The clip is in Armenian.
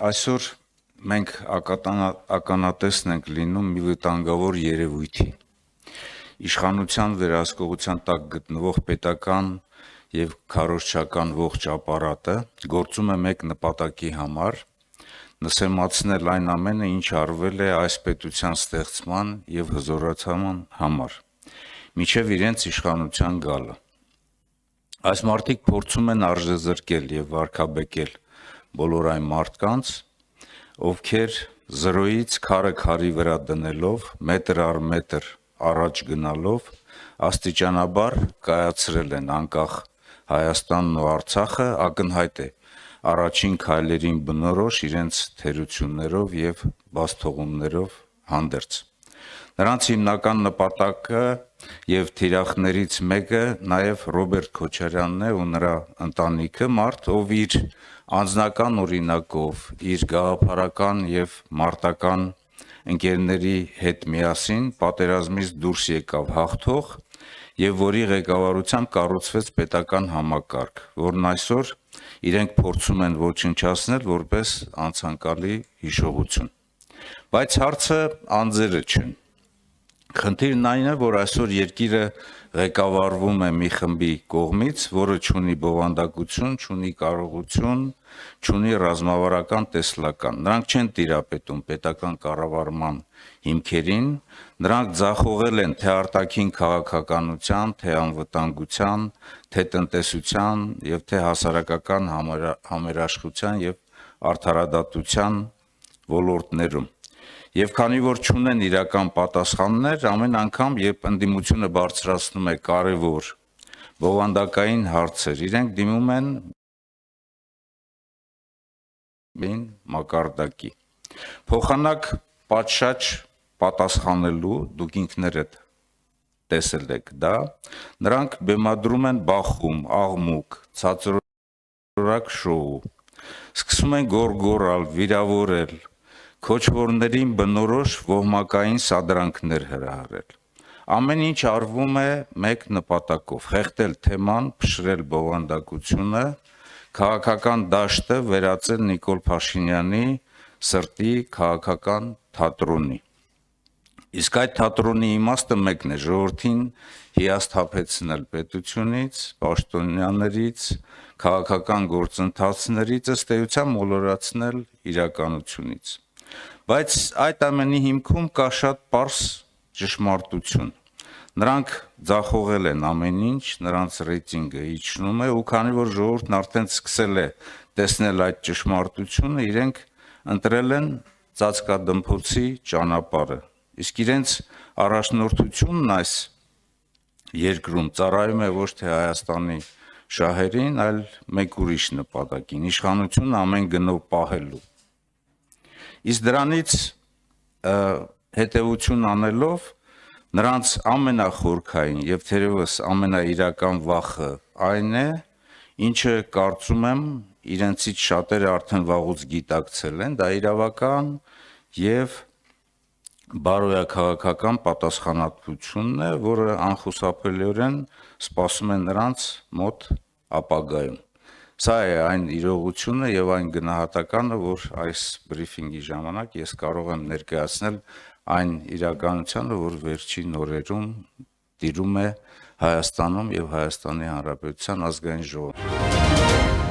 Այսօր մենք ականատեսն ենք լինում մի վտանգավոր երևույթի։ Իշխանության վերահսկողության տակ գտնվող պետական եւ քարոզչական ողջ ապարատը գործում է մեկ նպատակի համար՝ նսեմացնել այն ամենը, ինչ արվել է այս պետության ստեղծման եւ հզորացման համար, մինչեւ իրենց իշխանության գալը։ Այս մարդիկ փորձում են արժեզրկել եւ վարգաբեկել բոլոր այն մարդկանց, ովքեր զրոյից քարը քարի վրա դնելով, մետր առ մետր առաջ գնալով, աստիճանաբար կայացրել են անկախ Հայաստանն ու Արցախը, ակնհայտ է առաջին քայլերին բնորոշ իրենց թերություններով եւ բացթողումներով հանդերձ։ Նրանց հիմնական նպատակը եւ թիրախներից մեկը նաեւ Ռոբերտ Քոչարյանն է ու նրա ընտանիքը, մարդ, ով իր անձնական օրինակով, իր գաղափարական եւ մարտական ընկերների հետ միասին պատերազմից դուրս եկավ հաղթող եւ որի ղեկավարությամբ կառուցվեց պետական համակարգ, որն այսօր իրենք փորձում են ոչնչացնել որպես անցանկալի հիշողություն։ Բայց հարցը անձերը չեն։ Խնդիրն այն է, որ այսօր երկիրը ղեկավարվում է մի խմբի կողմից, որը չունի բովանդակություն, չունի կարողություն, չունի ռազմավարական տեսլական։ Նրանք չեն տիրապետում պետական կառավարման հիմքերին, նրանք ձախողել են թե արտաքին քաղաքականության, թե անվտանգության, թե տնտեսության եւ թե հասարակական համերաշխության եւ արդարադատության ոլորտներում։ Եվ քանի որ չունեն իրական պատասխաններ, ամեն անգամ, երբ ընդդիմությունը բարձրացնում է կարևոր բովանդակային հարցեր, իրենք դիմում են մակարդակի։ Փոխանակ պատշաճ պատասխանելու, դուք ինքներդ տեսել եք դա, նրանք բեմադրում են բախում, աղմուկ, ցածրորակ շոու, սկսում են գոռգոռալ, վիրավորել, քոչվորներին բնորոշ ոհմակային սադրանքներ հրահրել։ Ամեն ինչ արվում է մեկ նպատակով՝ խեղդել թեման, փշրել բովանդակությունը, քաղաքական դաշտը վերածել Նիկոլ Փաշինյանի սրտի քաղաքական թատրոնի։ Իսկ այդ թատրոնի իմաստը մեկն է՝ ժողովրդին հիասթափեցնել պետությունից, պաշտոնյաներից, քաղաքական գործընթացներից, ըստ էության մոլորացնել իրականությունից։ Բայց այդ ամենի հիմքում կա շատ պարզ ճշմարտություն։ Նրանք ձախողել են ամեն ինչ, նրանց ռեյտինգը իջնում է, ու քանի որ ժողովուրդն արդեն սկսել է տեսնել այդ ճշմարտությունը, իրենք ընտրել են ծածկադմփոցի ճանապարհը։ Իսկ իրենց առաջնորդությունն այս երկրում ծառայում է ոչ թե Հայաստանի շահերին, այլ մեկ ուրիշ նպատակին՝ իշխանությունը ամեն գնով պահելու։ Իսկ դրանից հետևություն անելով նրանց ամենախորքային եւ թերևս ամենաիրական վախը այն է, ինչը կարծում եմ իրենցից շատերը արդեն վաղուց գիտակցել են, դա իրավական եւ բարոյաքաղաքական պատասխանատվությունն է, որը անխուսափելիորեն սպասում է նրանց մոտ ապագայում։ Սա է այն իրողությունը եւ այն գնահատականը, որ այս բրիֆինգի ժամանակ ես կարող եմ ներկայացնել այն իրականությանը, որ վերջին օրերում տիրում է Հայաստանում եւ Հայաստանի Հանրապետության ազգային ժողովում։